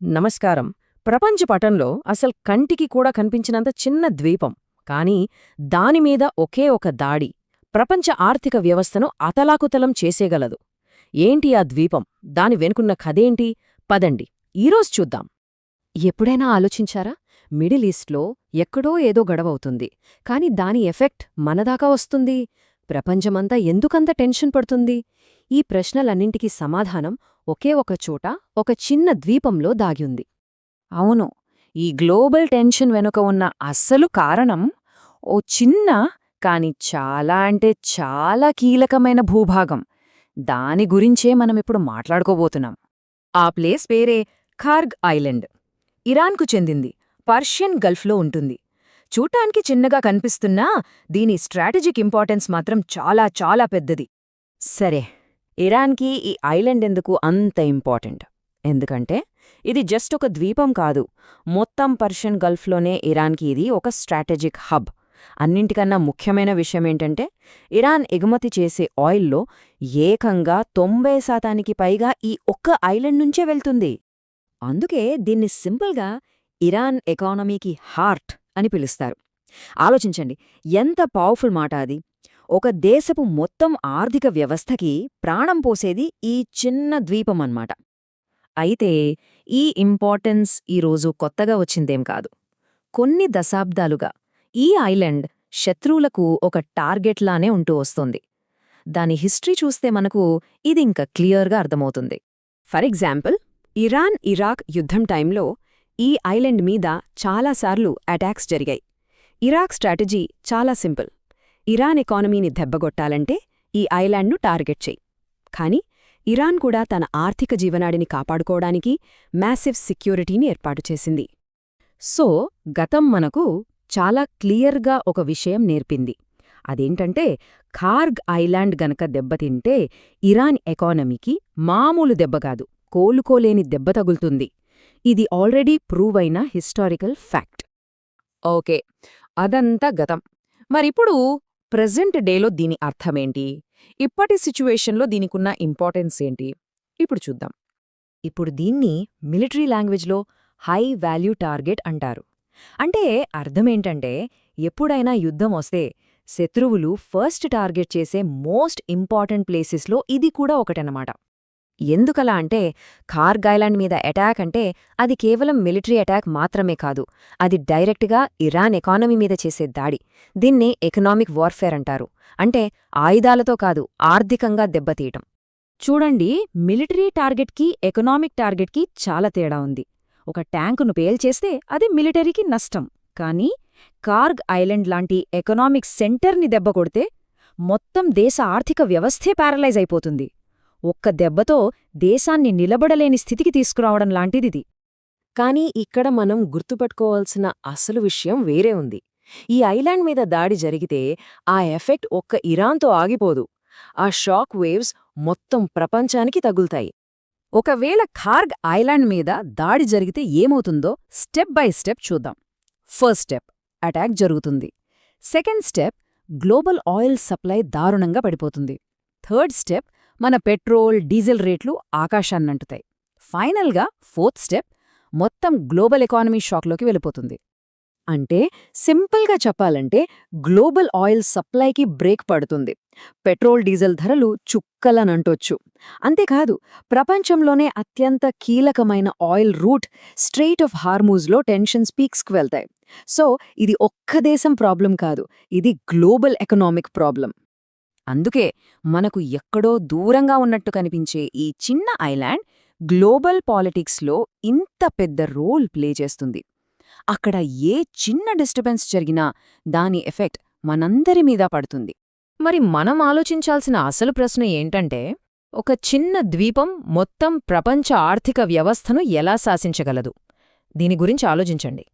నమస్కారం. ప్రపంచ పటంలో అసలు కంటికి కూడా కనిపించినంత చిన్న ద్వీపం, కానీ దానిమీద ఒకే ఒక దాడి ప్రపంచ ఆర్థిక వ్యవస్థను అతలాకుతలం చేసేగలదు. ఏంటి ఆ ద్వీపం? దాని వెనుకున్న కథేంటి? పదండి, ఈరోజు చూద్దాం. ఎప్పుడైనా ఆలోచించారా? మిడిల్ ఈస్ట్లో ఎక్కడో ఏదో గడవవుతుంది, కాని దాని ఎఫెక్ట్ మనదాకా వస్తుంది. ప్రపంచమంతా ఎందుకంత టెన్షన్ పడుతుంది? ఈ ప్రశ్నలన్నింటికీ సమాధానం ఒకే ఒక చోట, ఒక చిన్న ద్వీపంలో దాగిఉంది. అవును, ఈ గ్లోబల్ టెన్షన్ వెనుక ఉన్న అస్సలు కారణం ఓ చిన్న, కాని చాలా అంటే చాలా కీలకమైన భూభాగం. దాని గురించే మనమిప్పుడు మాట్లాడుకోబోతున్నాం. ఆ ప్లేస్ పేరే ఖార్గ్ ఐలాండ్. ఇరాన్కు చెందింది, పర్షియన్ గల్ఫ్లో ఉంటుంది. చూడ్డానికి చిన్నగా కనిపిస్తున్నా దీని స్ట్రాటజిక్ ఇంపార్టెన్స్ మాత్రం చాలా చాలా పెద్దది. సరే, ఇరాన్కి ఈ ఐలాండ్ ఎందుకు అంత ఇంపార్టెంట్? ఎందుకంటే ఇది జస్ట్ ఒక ద్వీపం కాదు, మొత్తం పర్షియన్ గల్ఫ్లోనే ఇరాన్కి ఇది ఒక స్ట్రాటజిక్ హబ్. అన్నింటికన్నా ముఖ్యమైన విషయమేంటంటే ఇరాన్ ఎగుమతి చేసే ఆయిల్లో ఏకంగా 90% పైగా ఈ ఒక్క ఐలాండ్ నుంచే వెళ్తుంది. అందుకే దీన్ని సింపుల్గా ఇరాన్ ఎకానమీకి హార్ట్ అని పిలుస్తారు. ఆలోచించండి, ఎంత పవర్ఫుల్ మాట అది. ఒక దేశపు మొత్తం ఆర్థిక వ్యవస్థకి ప్రాణం పోసేది ఈ చిన్న ద్వీపమన్మాట. అయితే ఈ ఇంపార్టెన్స్ ఈరోజు కొత్తగా వచ్చిందేం కాదు. కొన్ని దశాబ్దాలుగా ఈ ఐలాండ్ శత్రువులకు ఒక టార్గెట్లానే ఉంటూ వస్తోంది. దాని హిస్టరీ చూస్తే మనకు ఇది ఇంకా క్లియర్గా అర్థమవుతుంది. ఫర్ ఎగ్జాంపుల్, ఇరాన్-ఇరాక్ యుద్ధం టైంలో ఈ ఐలాండ్ మీద చాలాసార్లు అటాక్స్ జరిగాయి. ఇరాక్ స్ట్రాటజీ చాలా సింపుల్. ఇరాన్ ఎకానమీని దెబ్బగొట్టాలంటే ఈ ఐలాండ్ను టార్గెట్ చెయ్యి. కానీ ఇరాన్ కూడా తన ఆర్థిక జీవనాడిని కాపాడుకోవడానికి మ్యాసివ్ సెక్యూరిటీని ఏర్పాటు చేసింది. సో గతం మనకు చాలా క్లియర్గా ఒక విషయం నేర్పింది. అదేంటంటే ఖార్గ్ ఐలాండ్ గనక దెబ్బతింటే ఇరాన్ ఎకానమీకి మామూలు దెబ్బగాదు, కోలుకోలేని దెబ్బ తగులుతుంది. ఇది ఆల్రెడీ ప్రూవ్ అయిన హిస్టారికల్ ఫ్యాక్ట్. ఓకే, అదంతా గతం. మరిప్పుడు ప్రెజెంట్ డేలో దీని అర్థమేంటి? ఇప్పటి సిచ్యువేషన్లో దీనికున్న ఇంపార్టెన్స్ ఏంటి? ఇప్పుడు చూద్దాం. ఇప్పుడు దీన్ని మిలిటరీ లాంగ్వేజ్లో హై వాల్యూ టార్గెట్ అంటారు. అంటే అర్థమేంటంటే ఎప్పుడైనా యుద్ధం వస్తే శత్రువులు ఫస్ట్ టార్గెట్ చేసే మోస్ట్ ఇంపార్టెంట్ ప్లేసెస్లో ఇది కూడా ఒకటన్నమాట. ఎందుకలా అంటే ఖార్గ్ ఐలాండ్ మీద అటాక్ అంటే అది కేవలం మిలిటరీ అటాక్ మాత్రమే కాదు, అది డైరెక్ట్గా ఇరాన్ ఎకానమీ మీద చేసే దాడి. దీన్నే ఎకనామిక్ వార్ఫేర్ అంటారు. అంటే ఆయుధాలతో కాదు, ఆర్థికంగా దెబ్బతీయటం. చూడండి, మిలిటరీ టార్గెట్కి ఎకనామిక్ టార్గెట్కి చాలా తేడా ఉంది. ఒక ట్యాంకును పేల్చేస్తే అది మిలిటరీకి నష్టం, కానీ ఖార్గ్ ఐలాండ్ లాంటి ఎకనామిక్ సెంటర్ని దెబ్బకొడితే మొత్తం దేశ ఆర్థిక వ్యవస్థే ప్యారలైజ్ అయిపోతుంది. ఒక్క దెబ్బతో దేశాన్ని నిలబడలేని స్థితికి తీసుకురావడం లాంటిదిది. కానీ ఇక్కడ మనం గుర్తుపట్టుకోవాల్సిన అసలు విషయం వేరే ఉంది. ఈ ఐలాండ్ మీద దాడి జరిగితే ఆ ఎఫెక్ట్ ఒక్క ఇరాన్తో ఆగిపోదు. ఆ షాక్ వేవ్స్ మొత్తం ప్రపంచానికి తగులుతాయి. ఒకవేళ ఖార్గ్ ఐలాండ్ మీద దాడి జరిగితే ఏమవుతుందో స్టెప్ బై స్టెప్ చూద్దాం. ఫస్ట్ స్టెప్, అటాక్ జరుగుతుంది. Second step, global oil supply దారుణంగా పడిపోతుంది. థర్డ్ స్టెప్, మన పెట్రోల్, డీజిల్ రేట్లు ఆకాశాన్నంటుతాయి. ఫైనల్గా ఫోర్త్ స్టెప్, మొత్తం గ్లోబల్ ఎకానమీ షాక్లోకి వెళ్ళిపోతుంది. అంటే సింపుల్గా చెప్పాలంటే గ్లోబల్ ఆయిల్ సప్లైకి బ్రేక్ పడుతుంది. పెట్రోల్, డీజిల్ ధరలు చుక్కలనంటొచ్చు. అంతేకాదు, ప్రపంచంలోనే అత్యంత కీలకమైన ఆయిల్ రూట్ స్ట్రెయిట్ ఆఫ్ హార్మూజ్లో టెన్షన్స్ పీక్స్కు వెళ్తాయి. సో ఇది ఒక్క దేశం ప్రాబ్లం కాదు, ఇది గ్లోబల్ ఎకనామిక్ ప్రాబ్లం. అందుకే మనకు ఎక్కడో దూరంగా ఉన్నట్టు కనిపించే ఈ చిన్న ఐలాండ్ గ్లోబల్ పాలిటిక్స్లో ఇంత పెద్ద రోల్ ప్లే చేస్తుంది. అక్కడ ఏ చిన్న డిస్టర్బెన్స్ జరిగినా దాని ఎఫెక్ట్ మనందరి మీద పడుతుంది. మరి మనం ఆలోచించాల్సిన అసలు ప్రశ్న ఏంటంటే, ఒక చిన్న ద్వీపం మొత్తం ప్రపంచ ఆర్థిక వ్యవస్థను ఎలా శాసించగలదు? దీని గురించి ఆలోచించండి.